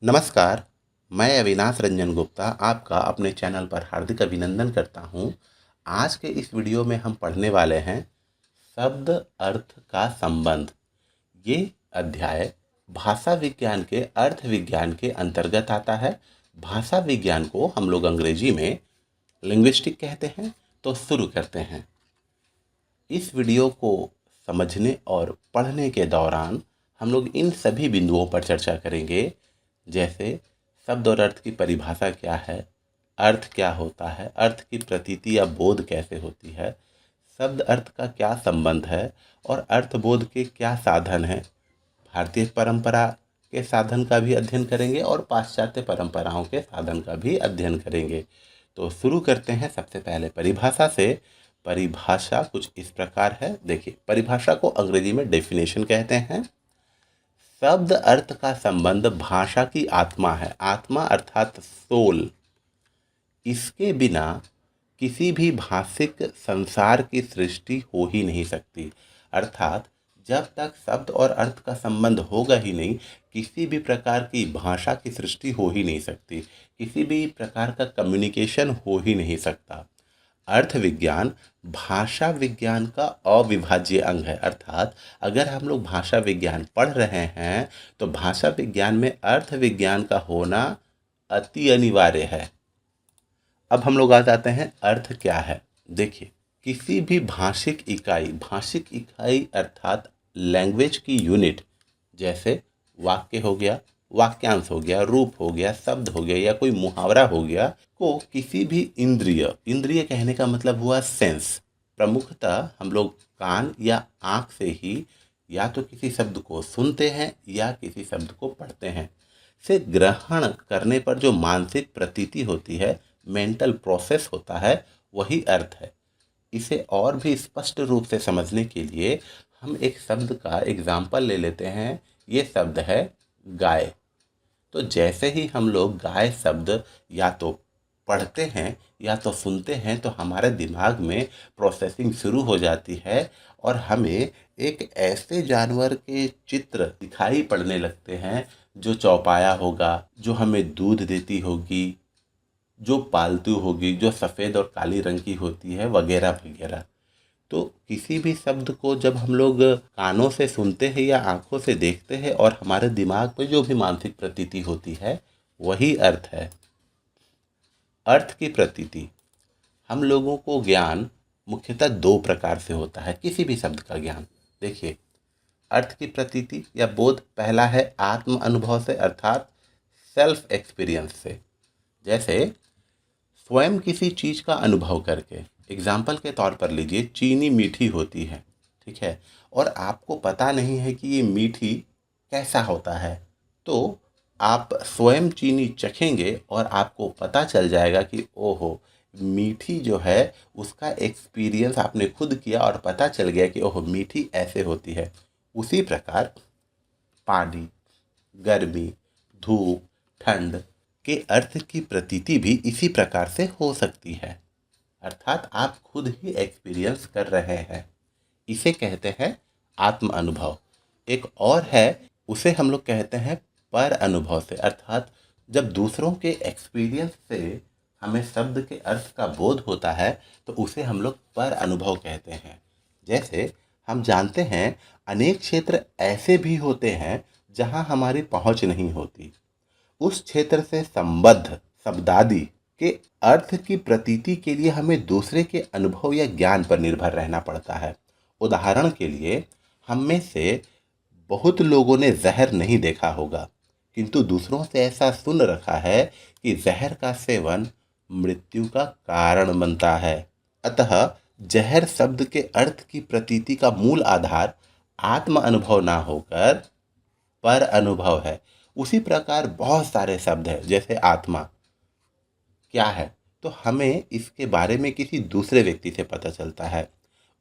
नमस्कार, मैं अविनाश रंजन गुप्ता आपका अपने चैनल पर हार्दिक अभिनंदन करता हूँ। आज के इस वीडियो में हम पढ़ने वाले हैं शब्द अर्थ का संबंध। ये अध्याय भाषा विज्ञान के अर्थ विज्ञान के अंतर्गत आता है। भाषा विज्ञान को हम लोग अंग्रेजी में लिंग्विस्टिक कहते हैं। तो शुरू करते हैं। इस वीडियो को समझने और पढ़ने के दौरान हम लोग इन सभी बिंदुओं पर चर्चा करेंगे, जैसे शब्द और अर्थ की परिभाषा क्या है, अर्थ क्या होता है, अर्थ की प्रतीति या बोध कैसे होती है, शब्द अर्थ का क्या संबंध है और अर्थ बोध के क्या साधन हैं। भारतीय परंपरा के साधन का भी अध्ययन करेंगे और पाश्चात्य परंपराओं के साधन का भी अध्ययन करेंगे। तो शुरू करते हैं सबसे पहले परिभाषा से। परिभाषा कुछ इस प्रकार है। देखिए, परिभाषा को अंग्रेजी में डेफिनेशन कहते हैं। शब्द अर्थ का संबंध भाषा की आत्मा है। आत्मा अर्थात सोल। इसके बिना किसी भी भाषिक संसार की सृष्टि हो ही नहीं सकती। अर्थात जब तक शब्द और अर्थ का संबंध होगा ही नहीं, किसी भी प्रकार की भाषा की सृष्टि हो ही नहीं सकती, किसी भी प्रकार का कम्युनिकेशन हो ही नहीं सकता। अर्थ विज्ञान भाषा विज्ञान का अविभाज्य अंग है। अर्थात अगर हम लोग भाषा विज्ञान पढ़ रहे हैं तो भाषा विज्ञान में अर्थ विज्ञान का होना अति अनिवार्य है। अब हम लोग आ जाते हैं अर्थ क्या है। देखिए, किसी भी भाषिक इकाई अर्थात लैंग्वेज की यूनिट, जैसे वाक्य हो गया, वाक्यांश हो गया, रूप हो गया, शब्द हो गया या कोई मुहावरा हो गया, को किसी भी इंद्रिय कहने का मतलब हुआ सेंस। प्रमुखतः हम लोग कान या आँख से ही या तो किसी शब्द को सुनते हैं या किसी शब्द को पढ़ते हैं। से ग्रहण करने पर जो मानसिक प्रतीति होती है, मेंटल प्रोसेस होता है, वही अर्थ है। इसे और भी स्पष्ट रूप से समझने के लिए हम एक शब्द का एग्जाम्पल ले लेते हैं। ये शब्द है गाय। तो जैसे ही हम लोग गाय शब्द या तो पढ़ते हैं या तो सुनते हैं तो हमारे दिमाग में प्रोसेसिंग शुरू हो जाती है और हमें एक ऐसे जानवर के चित्र दिखाई पड़ने लगते हैं जो चौपाया होगा, जो हमें दूध देती होगी, जो पालतू होगी, जो सफ़ेद और काली रंग की होती है, वगैरह वगैरह। तो किसी भी शब्द को जब हम लोग कानों से सुनते हैं या आंखों से देखते हैं और हमारे दिमाग में जो भी मानसिक प्रतीति होती है, वही अर्थ है। अर्थ की प्रतीति, हम लोगों को ज्ञान मुख्यतः दो प्रकार से होता है, किसी भी शब्द का ज्ञान। देखिए, अर्थ की प्रतीति या बोध पहला है आत्म अनुभव से, अर्थात सेल्फ एक्सपीरियंस से। जैसे स्वयं किसी चीज़ का अनुभव करके, एग्जाम्पल के तौर पर लीजिए, चीनी मीठी होती है, ठीक है, और आपको पता नहीं है कि ये मीठी कैसा होता है, तो आप स्वयं चीनी चखेंगे और आपको पता चल जाएगा कि ओहो, मीठी जो है उसका एक्सपीरियंस आपने खुद किया और पता चल गया कि ओहो, मीठी ऐसे होती है। उसी प्रकार पानी, गर्मी, धूप, ठंड के अर्थ की प्रतीति भी इसी प्रकार से हो सकती है। अर्थात आप खुद ही एक्सपीरियंस कर रहे हैं। इसे कहते हैं आत्म अनुभव। एक और है, उसे हम लोग कहते हैं पर अनुभव से, अर्थात जब दूसरों के एक्सपीरियंस से हमें शब्द के अर्थ का बोध होता है तो उसे हम लोग पर अनुभव कहते हैं। जैसे हम जानते हैं अनेक क्षेत्र ऐसे भी होते हैं जहां हमारी पहुंच नहीं होती। उस क्षेत्र से संबद्ध शब्दादि के अर्थ की प्रतीति के लिए हमें दूसरे के अनुभव या ज्ञान पर निर्भर रहना पड़ता है। उदाहरण के लिए, हम में से बहुत लोगों ने जहर नहीं देखा होगा, किंतु दूसरों से ऐसा सुन रखा है कि जहर का सेवन मृत्यु का कारण बनता है। अतः जहर शब्द के अर्थ की प्रतीति का मूल आधार आत्म अनुभव ना होकर पर अनुभव है। उसी प्रकार बहुत सारे शब्द हैं, जैसे आत्मा क्या है तो हमें इसके बारे में किसी दूसरे व्यक्ति से पता चलता है।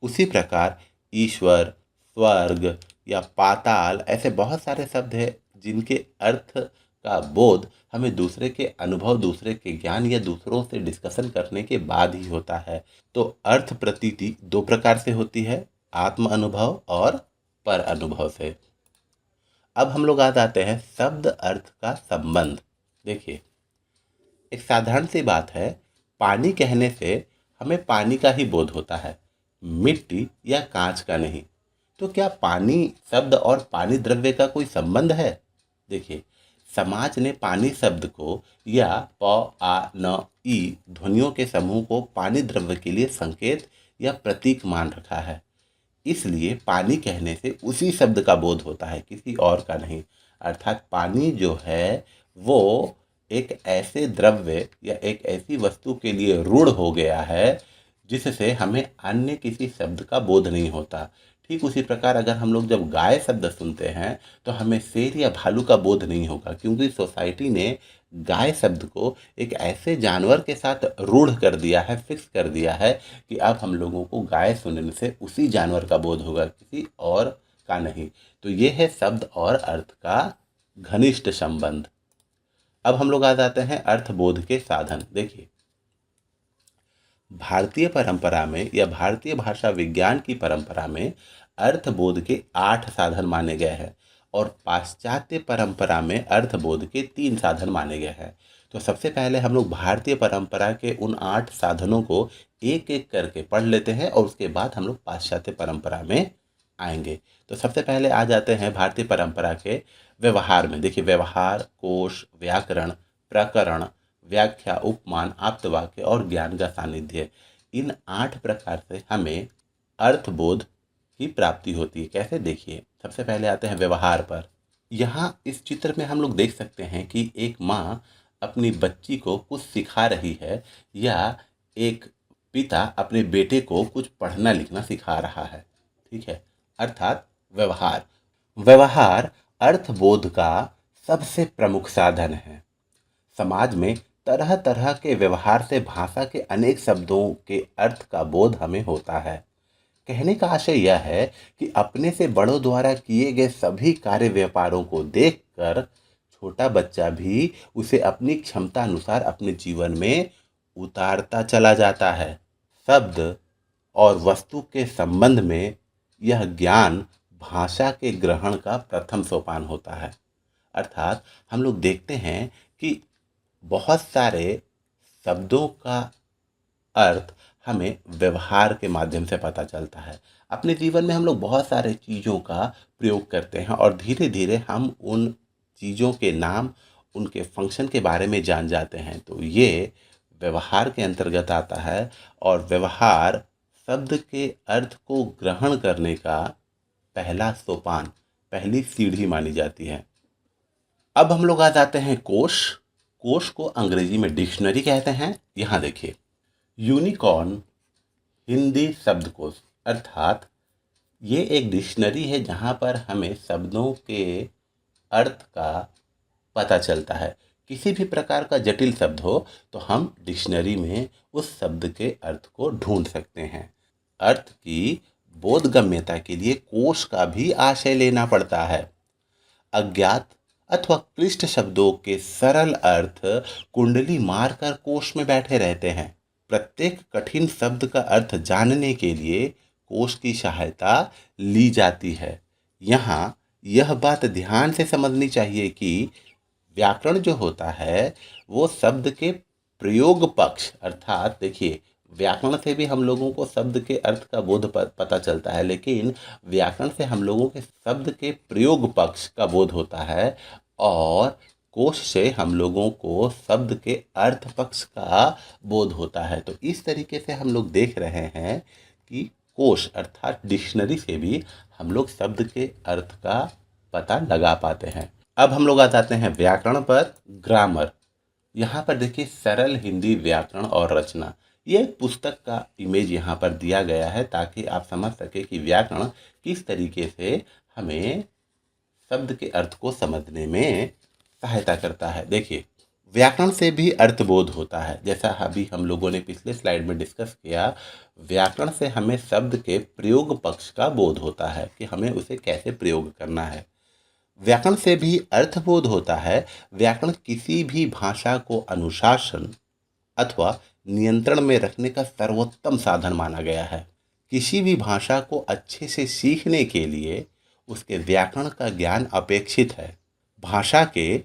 उसी प्रकार ईश्वर, स्वर्ग या पाताल, ऐसे बहुत सारे शब्द हैं जिनके अर्थ का बोध हमें दूसरे के अनुभव, दूसरे के ज्ञान या दूसरों से डिस्कशन करने के बाद ही होता है। तो अर्थ प्रतीति दो प्रकार से होती है, आत्म अनुभव और पर अनुभव से। अब हम लोग आ जाते हैं शब्द अर्थ का संबंध। देखिए, एक साधारण सी बात है, पानी कहने से हमें पानी का ही बोध होता है, मिट्टी या कांच का नहीं। तो क्या पानी शब्द और पानी द्रव्य का कोई संबंध है? देखिए, समाज ने पानी शब्द को या प आ न ई ध्वनियों के समूह को पानी द्रव्य के लिए संकेत या प्रतीक मान रखा है। इसलिए पानी कहने से उसी शब्द का बोध होता है, किसी और का नहीं। अर्थात पानी जो है वो एक ऐसे द्रव्य या एक ऐसी वस्तु के लिए रूढ़ हो गया है जिससे हमें अन्य किसी शब्द का बोध नहीं होता। ठीक उसी प्रकार अगर हम लोग जब गाय शब्द सुनते हैं तो हमें शेर या भालू का बोध नहीं होगा, क्योंकि सोसाइटी ने गाय शब्द को एक ऐसे जानवर के साथ रूढ़ कर दिया है, फिक्स कर दिया है कि अब हम लोगों को गाय सुनने से उसी जानवर का बोध होगा, किसी और का नहीं। तो ये है शब्द और अर्थ का घनिष्ठ संबंध। अब हम लोग आ जाते हैं अर्थबोध के साधन। देखिए, भारतीय परंपरा में या भारतीय भाषा विज्ञान की परंपरा में अर्थबोध के 8 साधन माने गए हैं और पाश्चात्य परंपरा में अर्थबोध के 3 साधन माने गए हैं। तो सबसे पहले हम लोग भारतीय परंपरा के उन 8 साधनों को एक एक करके पढ़ लेते हैं और उसके बाद हम लोग पाश्चात्य परंपरा में आएंगे। तो सबसे पहले आ जाते हैं भारतीय परंपरा के व्यवहार में। देखिए, व्यवहार, कोश, व्याकरण, प्रकरण, व्याख्या, उपमान, आप्तवाक्य और ज्ञान का सानिध्य, इन 8 प्रकार से हमें अर्थबोध की प्राप्ति होती है। कैसे? देखिए, सबसे पहले आते हैं व्यवहार पर। यहाँ इस चित्र में हम लोग देख सकते हैं कि एक माँ अपनी बच्ची को कुछ सिखा रही है या एक पिता अपने बेटे को कुछ पढ़ना लिखना सिखा रहा है। ठीक है, अर्थात व्यवहार। व्यवहार अर्थबोध का सबसे प्रमुख साधन है। समाज में तरह तरह के व्यवहार से भाषा के अनेक शब्दों के अर्थ का बोध हमें होता है। कहने का आशय यह है कि अपने से बड़ों द्वारा किए गए सभी कार्य व्यापारों को देखकर छोटा बच्चा भी उसे अपनी क्षमता अनुसार अपने जीवन में उतारता चला जाता है। शब्द और वस्तु के संबंध में यह ज्ञान भाषा के ग्रहण का प्रथम सोपान होता है। अर्थात हम लोग देखते हैं कि बहुत सारे शब्दों का अर्थ हमें व्यवहार के माध्यम से पता चलता है। अपने जीवन में हम लोग बहुत सारे चीज़ों का प्रयोग करते हैं और धीरे धीरे हम उन चीज़ों के नाम, उनके फंक्शन के बारे में जान जाते हैं। तो ये व्यवहार के अंतर्गत आता है और व्यवहार शब्द के अर्थ को ग्रहण करने का पहला सोपान, पहली सीढ़ी मानी जाती है। अब हम लोग आ जाते हैं कोश। कोश को अंग्रेजी में डिक्शनरी कहते हैं। यहाँ देखिए, यूनिकॉर्न हिंदी शब्दकोश, अर्थात ये एक डिक्शनरी है जहाँ पर हमें शब्दों के अर्थ का पता चलता है। किसी भी प्रकार का जटिल शब्द हो तो हम डिक्शनरी में उस शब्द के अर्थ को ढूंढ सकते हैं। अर्थ की बोधगम्यता के लिए कोश का भी आश्रय लेना पड़ता है। अज्ञात अथवा क्लिष्ट शब्दों के सरल अर्थ कुंडली मारकर कोश में बैठे रहते हैं। प्रत्येक कठिन शब्द का अर्थ जानने के लिए कोश की सहायता ली जाती है। यहाँ यह बात ध्यान से समझनी चाहिए कि व्याकरण जो होता है वो शब्द के प्रयोग पक्ष, अर्थात देखिए, व्याकरण से भी हम लोगों को शब्द के अर्थ का बोध पता चलता है, लेकिन व्याकरण से हम लोगों के शब्द के प्रयोग पक्ष का बोध होता है और कोश से हम लोगों को शब्द के अर्थ पक्ष का बोध होता है। तो इस तरीके से हम लोग देख रहे हैं कि कोश अर्थात डिक्शनरी से भी हम लोग शब्द के अर्थ का पता लगा पाते हैं। अब हम लोग आ जाते हैं व्याकरण पर, ग्रामर। यहाँ पर देखिए, सरल हिंदी व्याकरण और रचना, ये पुस्तक का इमेज यहाँ पर दिया गया है ताकि आप समझ सके कि व्याकरण किस तरीके से हमें शब्द के अर्थ को समझने में सहायता करता है। देखिए, व्याकरण से भी अर्थबोध होता है। जैसा अभी हम लोगों ने पिछले स्लाइड में डिस्कस किया, व्याकरण से हमें शब्द के प्रयोग पक्ष का बोध होता है कि हमें उसे कैसे प्रयोग करना है। व्याकरण से भी अर्थबोध होता है। व्याकरण किसी भी भाषा को अनुशासन अथवा नियंत्रण में रखने का सर्वोत्तम साधन माना गया है। किसी भी भाषा को अच्छे से सीखने के लिए उसके व्याकरण का ज्ञान अपेक्षित है। भाषा के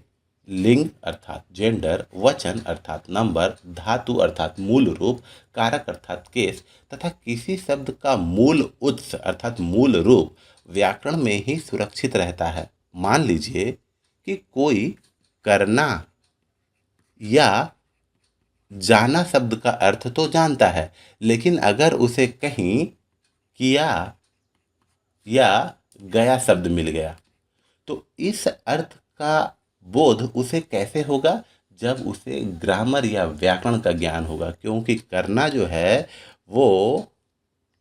लिंग अर्थात जेंडर, वचन अर्थात नंबर, धातु अर्थात मूल रूप, कारक अर्थात केस तथा किसी शब्द का मूल उत्स अर्थात मूल रूप व्याकरण में ही सुरक्षित रहता है। मान लीजिए कि कोई करना या जाना शब्द का अर्थ तो जानता है, लेकिन अगर उसे कहीं किया या गया शब्द मिल गया तो इस अर्थ का बोध उसे कैसे होगा? जब उसे ग्रामर या व्याकरण का ज्ञान होगा, क्योंकि करना जो है वो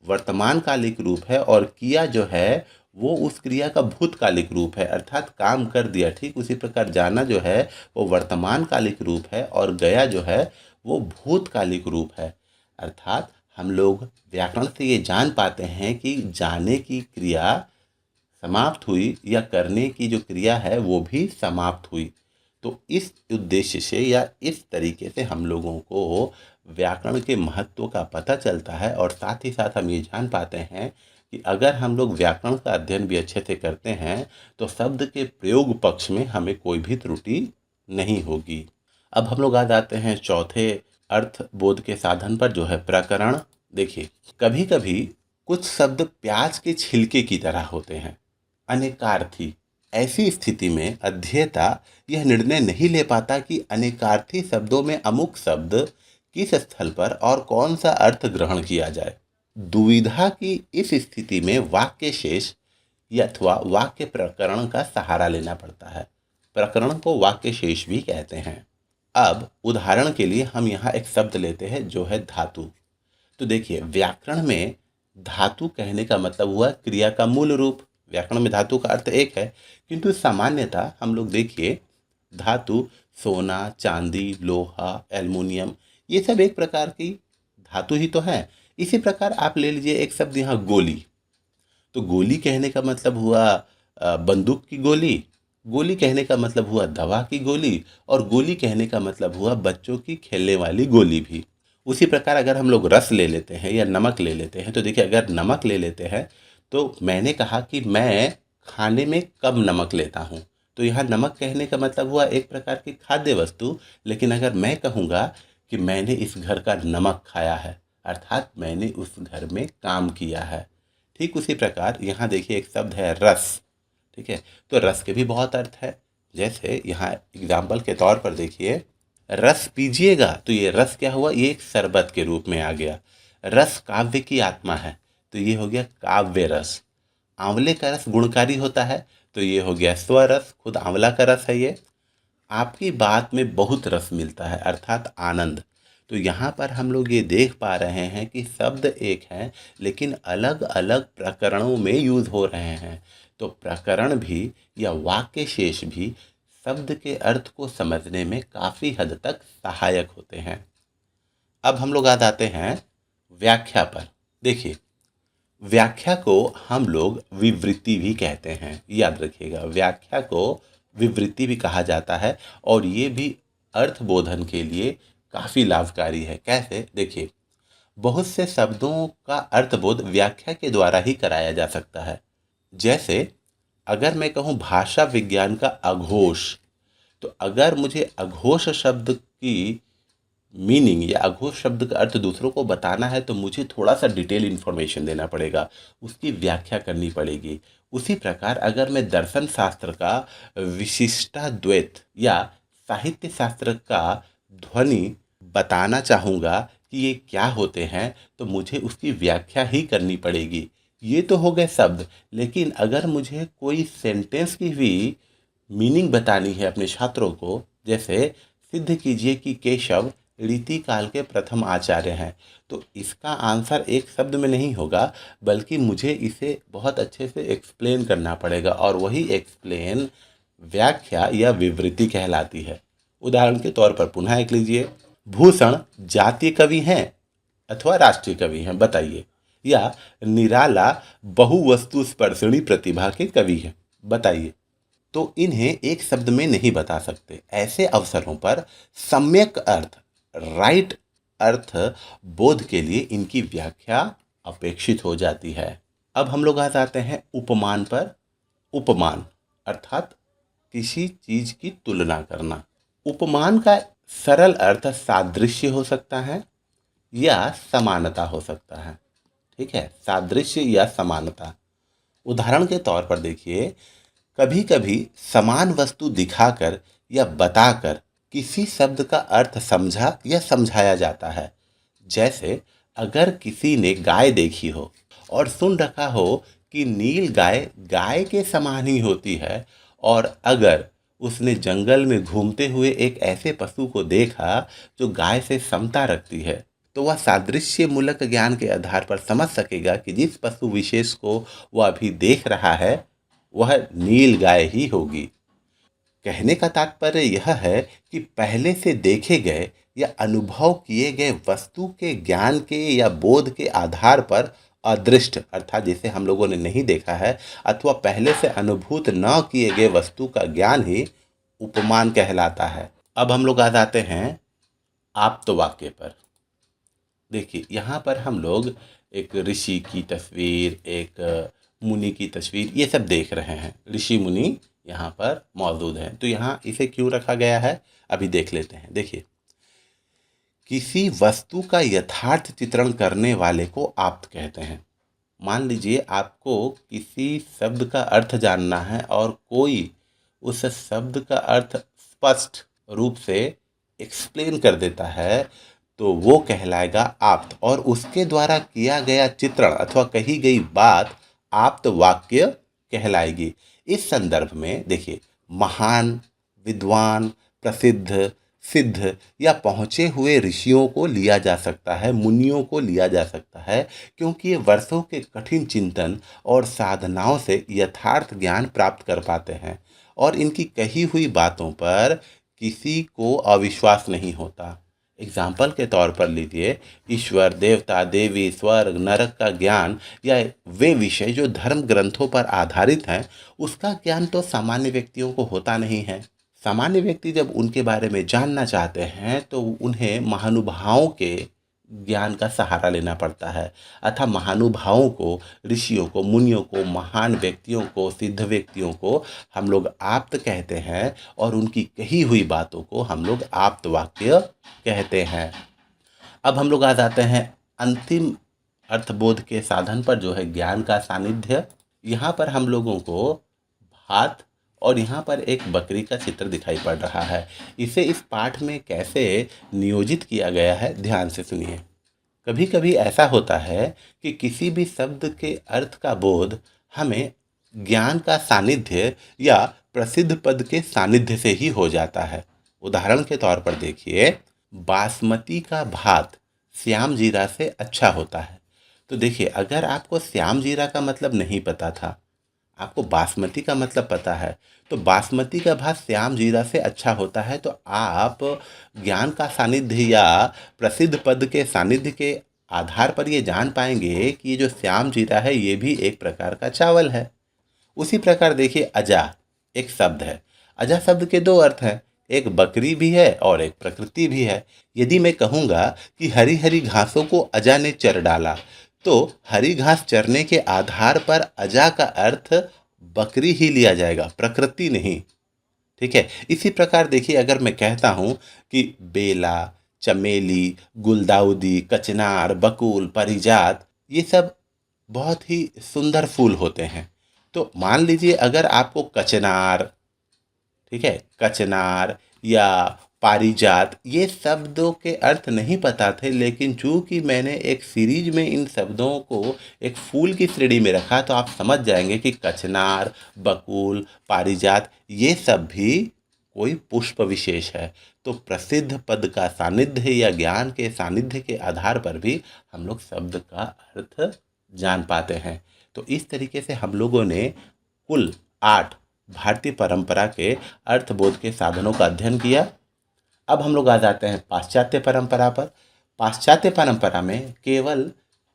वर्तमान कालिक रूप है और किया जो है वो उस क्रिया का भूतकालिक रूप है, अर्थात काम कर दिया। ठीक उसी प्रकार जाना जो है वो वर्तमान कालिक रूप है और गया जो है वो भूतकालिक रूप है। अर्थात हम लोग व्याकरण से ये जान पाते हैं कि जाने की क्रिया समाप्त हुई या करने की जो क्रिया है वो भी समाप्त हुई। तो इस उद्देश्य से या इस तरीके से हम लोगों को व्याकरण के महत्व का पता चलता है और साथ ही साथ हम ये जान पाते हैं कि अगर हम लोग व्याकरण का अध्ययन भी अच्छे से करते हैं तो शब्द के प्रयोग पक्ष में हमें कोई भी त्रुटि नहीं होगी। अब हम लोग आ जाते हैं चौथे अर्थ बोध के साधन पर, जो है प्रकरण। देखिए, कभी कभी कुछ शब्द प्याज के छिलके की तरह होते हैं, अनेकार्थी। ऐसी स्थिति में अध्येता यह निर्णय नहीं ले पाता कि अनेकार्थी शब्दों में अमुक शब्द किस स्थल पर और कौन सा अर्थ ग्रहण किया जाए। दुविधा की इस स्थिति में वाक्य शेष अथवा वाक्य प्रकरण का सहारा लेना पड़ता है। प्रकरण को वाक्य शेष भी कहते हैं। अब उदाहरण के लिए हम यहाँ एक शब्द लेते हैं जो है धातु। तो देखिए, व्याकरण में धातु कहने का मतलब हुआ क्रिया का मूल रूप। व्याकरण में धातु का अर्थ एक है, किंतु सामान्यतः हम लोग देखिए धातु सोना, चांदी, लोहा, एल्युमिनियम ये सब एक प्रकार की धातु ही तो है। इसी प्रकार आप ले लीजिए एक शब्द यहाँ गोली। तो गोली कहने का मतलब हुआ बंदूक की गोली, गोली कहने का मतलब हुआ दवा की गोली, और गोली कहने का मतलब हुआ बच्चों की खेलने वाली गोली भी। उसी प्रकार अगर हम लोग रस ले लेते हैं या नमक ले लेते हैं, तो देखिए अगर नमक ले लेते हैं तो मैंने कहा कि मैं खाने में कब नमक लेता हूँ, तो यहाँ नमक कहने का मतलब हुआ एक प्रकार की खाद्य वस्तु। लेकिन अगर मैं कहूँगा कि मैंने इस घर का नमक खाया है, अर्थात मैंने उस घर में काम किया है। ठीक उसी प्रकार यहाँ देखिए एक शब्द है रस। ठीक है, तो रस के भी बहुत अर्थ है। जैसे यहाँ एग्जाम्पल के तौर पर देखिए, रस पीजिएगा, तो ये रस क्या हुआ, ये एक शरबत के रूप में आ गया। रस काव्य की आत्मा है, तो ये हो गया काव्य रस। आंवले का रस गुणकारी होता है, तो ये हो गया स्वरस, खुद आंवला का रस है ये। आपकी बात में बहुत रस मिलता है, अर्थात आनंद। तो यहाँ पर हम लोग ये देख पा रहे हैं कि शब्द एक हैं लेकिन अलग अलग प्रकरणों में यूज हो रहे हैं। तो प्रकरण भी या वाक्य शेष भी शब्द के अर्थ को समझने में काफ़ी हद तक सहायक होते हैं। अब हम लोग आ जाते हैं व्याख्या पर। देखिए, व्याख्या को हम लोग विवृत्ति भी कहते हैं, याद रखिएगा। व्याख्या को विवृत्ति भी कहा जाता है और ये भी अर्थबोधन के लिए काफ़ी लाभकारी है। कैसे? देखिए, बहुत से शब्दों का अर्थबोध व्याख्या के द्वारा ही कराया जा सकता है। जैसे अगर मैं कहूँ भाषा विज्ञान का अघोष, तो अगर मुझे अघोष शब्द की मीनिंग या अघोष शब्द का अर्थ दूसरों को बताना है तो मुझे थोड़ा सा डिटेल इन्फॉर्मेशन देना पड़ेगा, उसकी व्याख्या करनी पड़ेगी। उसी प्रकार अगर मैं दर्शन शास्त्र का विशिष्टाद्वैत या साहित्य शास्त्र का ध्वनि बताना चाहूँगा कि ये क्या होते हैं, तो मुझे उसकी व्याख्या ही करनी पड़ेगी। ये तो हो गए शब्द, लेकिन अगर मुझे कोई सेंटेंस की भी मीनिंग बतानी है अपने छात्रों को, जैसे सिद्ध कीजिए कि केशव रीति काल के प्रथम आचार्य हैं, तो इसका आंसर एक शब्द में नहीं होगा, बल्कि मुझे इसे बहुत अच्छे से एक्सप्लेन करना पड़ेगा, और वही एक्सप्लेन व्याख्या या विवृत्ति कहलाती है। उदाहरण के तौर पर पुनः एक लीजिए, भूषण जातीय कवि हैं अथवा राष्ट्रीय कवि हैं, बताइए। या निराला बहुवस्तु स्पर्शणी प्रतिभा के कवि हैं, बताइए। तो इन्हें एक शब्द में नहीं बता सकते। ऐसे अवसरों पर सम्यक अर्थ, राइट अर्थ बोध के लिए इनकी व्याख्या अपेक्षित हो जाती है। अब हम लोग आ जाते हैं उपमान पर। उपमान अर्थात किसी चीज की तुलना करना। उपमान का सरल अर्थ सादृश्य हो सकता है या समानता हो सकता है। ठीक है, सादृश्य या समानता। उदाहरण के तौर पर देखिए, कभी कभी समान वस्तु दिखाकर या बताकर किसी शब्द का अर्थ समझा या समझाया जाता है। जैसे अगर किसी ने गाय देखी हो और सुन रखा हो कि नील गाय गाय के समान ही होती है, और अगर उसने जंगल में घूमते हुए एक ऐसे पशु को देखा जो गाय से समता रखती है, तो वह सादृश्य मूलक ज्ञान के आधार पर समझ सकेगा कि जिस पशु विशेष को वह अभी देख रहा है वह नील गाय ही होगी। कहने का तात्पर्य यह है कि पहले से देखे गए या अनुभव किए गए वस्तु के ज्ञान के या बोध के आधार पर अदृष्ट अर्थात जिसे हम लोगों ने नहीं देखा है अथवा पहले से अनुभूत न किए गए वस्तु का ज्ञान ही उपमान कहलाता है। अब हम लोग आ जाते हैं आप्त वाक्य पर। देखिए, यहाँ पर हम लोग एक ऋषि की तस्वीर, एक मुनि की तस्वीर, ये सब देख रहे हैं। ऋषि मुनि यहाँ पर मौजूद हैं। तो यहाँ इसे क्यों रखा गया है, अभी देख लेते हैं। देखिए, किसी वस्तु का यथार्थ चित्रण करने वाले को आप्त कहते हैं। मान लीजिए आपको किसी शब्द का अर्थ जानना है और कोई उस शब्द का अर्थ स्पष्ट रूप से एक्सप्लेन कर देता है, तो वो कहलाएगा आप्त, और उसके द्वारा किया गया चित्रण अथवा कही गई बात आप्त वाक्य कहलाएगी। इस संदर्भ में देखिए, महान, विद्वान, प्रसिद्ध, सिद्ध या पहुँचे हुए ऋषियों को लिया जा सकता है, मुनियों को लिया जा सकता है, क्योंकि ये वर्षों के कठिन चिंतन और साधनाओं से यथार्थ ज्ञान प्राप्त कर पाते हैं और इनकी कही हुई बातों पर किसी को अविश्वास नहीं होता। एग्जाम्पल के तौर पर लीजिए, ईश्वर, देवता, देवी, स्वर्ग, नरक का ज्ञान या वे विषय जो धर्म ग्रंथों पर आधारित हैं, उसका ज्ञान तो सामान्य व्यक्तियों को होता नहीं है। सामान्य व्यक्ति जब उनके बारे में जानना चाहते हैं तो उन्हें महानुभावों के ज्ञान का सहारा लेना पड़ता है, अतः महानुभावों को, ऋषियों को, मुनियों को, महान व्यक्तियों को, सिद्ध व्यक्तियों को हम लोग आप्त कहते हैं और उनकी कही हुई बातों को हम लोग आप्त वाक्य कहते हैं। अब हम लोग आ जाते हैं अंतिम अर्थबोध के साधन पर, जो है ज्ञान का सानिध्य। यहाँ पर हम लोगों को भात और यहाँ पर एक बकरी का चित्र दिखाई पड़ रहा है। इसे इस पाठ में कैसे नियोजित किया गया है, ध्यान से सुनिए। कभी कभी ऐसा होता है कि किसी भी शब्द के अर्थ का बोध हमें ज्ञान का सानिध्य या प्रसिद्ध पद के सानिध्य से ही हो जाता है। उदाहरण के तौर पर देखिए, बासमती का भात श्याम जीरा से अच्छा होता है। तो देखिए, अगर आपको श्याम जीरा का मतलब नहीं पता था, आपको बासमती का मतलब पता है, तो बासमती का भात श्याम जीरा से अच्छा होता है, तो आप ज्ञान का सानिध्य या प्रसिद्ध पद के सानिध्य के आधार पर ये जान पाएंगे कि ये जो श्याम जीरा है ये भी एक प्रकार का चावल है। उसी प्रकार देखिए, अजा एक शब्द है। अजा शब्द के दो अर्थ हैं, एक बकरी भी है और एक प्रकृति भी है। यदि मैं कहूँगा कि हरी हरी घासों को अजा ने चर डाला, तो हरी घास चरने के आधार पर अजा का अर्थ बकरी ही लिया जाएगा, प्रकृति नहीं। ठीक है, इसी प्रकार देखिए, अगर मैं कहता हूँ कि बेला, चमेली, गुलदाउदी, कचनार, बकुल, परिजात, ये सब बहुत ही सुंदर फूल होते हैं। तो मान लीजिए अगर आपको कचनार, ठीक है, कचनार या पारिजात ये शब्दों के अर्थ नहीं पता थे, लेकिन चूंकि मैंने एक सीरीज में इन शब्दों को एक फूल की श्रेणी में रखा, तो आप समझ जाएंगे कि कचनार, बकुल, पारिजात ये सब भी कोई पुष्प विशेष है। तो प्रसिद्ध पद का सानिध्य या ज्ञान के सानिध्य के आधार पर भी हम लोग शब्द का अर्थ जान पाते हैं। तो इस तरीके से हम लोगों ने कुल 8 भारतीय परंपरा के अर्थबोध के साधनों का अध्ययन किया। अब हम लोग आ जाते हैं पाश्चात्य परंपरा पर। पाश्चात्य परंपरा में केवल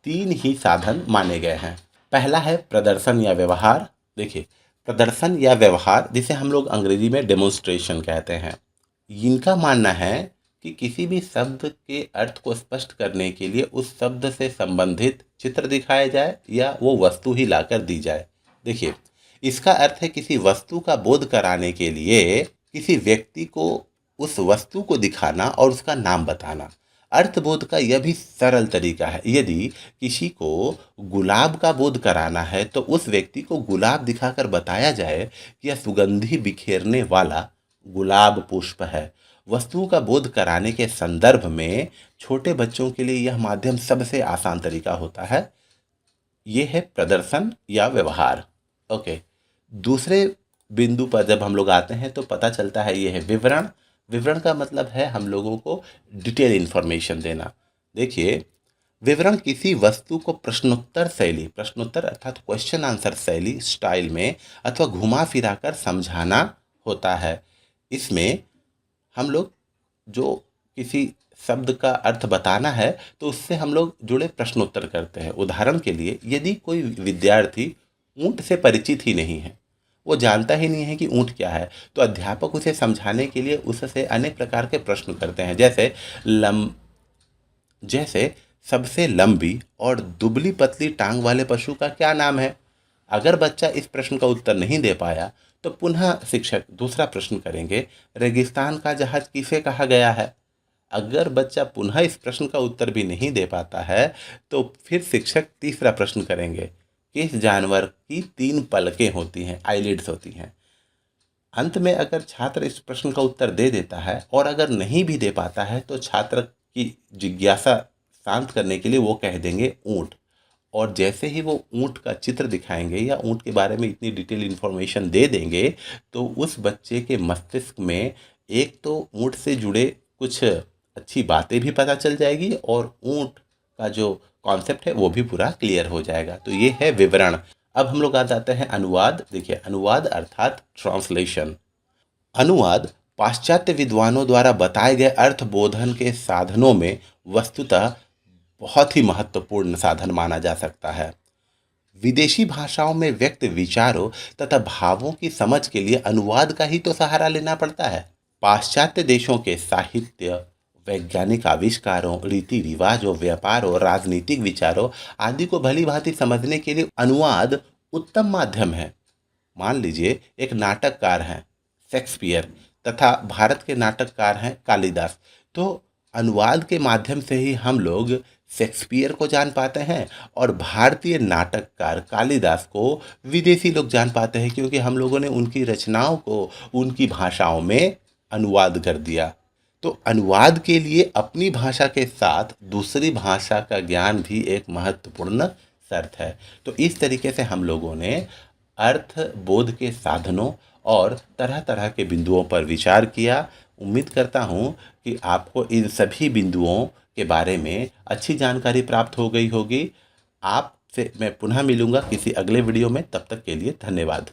3 ही साधन माने गए हैं। पहला है प्रदर्शन या व्यवहार। देखिए, प्रदर्शन या व्यवहार, जिसे हम लोग अंग्रेजी में डेमोन्स्ट्रेशन कहते हैं, इनका मानना है कि किसी भी शब्द के अर्थ को स्पष्ट करने के लिए उस शब्द से संबंधित चित्र दिखाया जाए या वो वस्तु ही लाकर दी जाए। देखिए, इसका अर्थ है किसी वस्तु का बोध कराने के लिए किसी व्यक्ति को उस वस्तु को दिखाना और उसका नाम बताना। अर्थबोध का यह भी सरल तरीका है। यदि किसी को गुलाब का बोध कराना है तो उस व्यक्ति को गुलाब दिखाकर बताया जाए कि यह सुगंधि बिखेरने वाला गुलाब पुष्प है। वस्तुओं का बोध कराने के संदर्भ में छोटे बच्चों के लिए यह माध्यम सबसे आसान तरीका होता है। ये है प्रदर्शन या व्यवहार। ओके, दूसरे बिंदु पर जब हम लोग आते हैं तो पता चलता है ये है विवरण। विवरण का मतलब है हम लोगों को डिटेल इन्फॉर्मेशन देना। देखिए, विवरण किसी वस्तु को प्रश्नोत्तर अर्थात क्वेश्चन आंसर शैली स्टाइल में अथवा घुमा फिरा कर समझाना होता है। इसमें हम लोग जो किसी शब्द का अर्थ बताना है तो उससे हम लोग जुड़े प्रश्नोत्तर करते हैं। उदाहरण के लिए, यदि कोई विद्यार्थी ऊंट से परिचित ही नहीं है, वो जानता ही नहीं है कि ऊंट क्या है, तो अध्यापक उसे समझाने के लिए उससे अनेक प्रकार के प्रश्न करते हैं। जैसे सबसे लंबी और दुबली पतली टांग वाले पशु का क्या नाम है। अगर बच्चा इस प्रश्न का उत्तर नहीं दे पाया तो पुनः शिक्षक दूसरा प्रश्न करेंगे, रेगिस्तान का जहाज किसे कहा गया है। अगर बच्चा पुनः इस प्रश्न का उत्तर भी नहीं दे पाता है तो फिर शिक्षक तीसरा प्रश्न करेंगे, किस जानवर की 3 पलकें होती हैं, आईलिड्स होती हैं। अंत में अगर छात्र इस प्रश्न का उत्तर दे देता है और अगर नहीं भी दे पाता है तो छात्र की जिज्ञासा शांत करने के लिए वो कह देंगे ऊंट। और जैसे ही वो ऊंट का चित्र दिखाएंगे या ऊंट के बारे में इतनी डिटेल इन्फॉर्मेशन दे देंगे तो उस बच्चे के मस्तिष्क में एक तो ऊंट से जुड़े कुछ अच्छी बातें भी पता चल जाएगी और ऊंट का जो कॉन्सेप्ट है वो भी पूरा क्लियर हो जाएगा। तो ये है विवरण। अब हम लोग आ जाते हैं अनुवाद। देखिए, अनुवाद अर्थात ट्रांसलेशन। अनुवाद पाश्चात्य विद्वानों द्वारा बताए गए अर्थ बोधन के साधनों में वस्तुतः बहुत ही महत्वपूर्ण साधन माना जा सकता है। विदेशी भाषाओं में व्यक्त विचारों तथा भावों की समझ के लिए अनुवाद का ही तो सहारा लेना पड़ता है। पाश्चात्य देशों के साहित्य, वैज्ञानिक आविष्कारों, रीति रिवाजों, व्यापार और राजनीतिक विचारों आदि को भली भांति समझने के लिए अनुवाद उत्तम माध्यम है। मान लीजिए, एक नाटककार हैं शेक्सपियर तथा भारत के नाटककार हैं कालिदास, तो अनुवाद के माध्यम से ही हम लोग शेक्सपियर को जान पाते हैं और भारतीय नाटककार कालिदास को विदेशी लोग जान पाते हैं, क्योंकि हम लोगों ने उनकी रचनाओं को उनकी भाषाओं में अनुवाद कर दिया। तो अनुवाद के लिए अपनी भाषा के साथ दूसरी भाषा का ज्ञान भी एक महत्वपूर्ण शर्त है। तो इस तरीके से हम लोगों ने अर्थ बोध के साधनों और तरह तरह के बिंदुओं पर विचार किया। उम्मीद करता हूँ कि आपको इन सभी बिंदुओं के बारे में अच्छी जानकारी प्राप्त हो गई होगी। आपसे मैं पुनः मिलूँगा किसी अगले वीडियो में। तब तक के लिए धन्यवाद।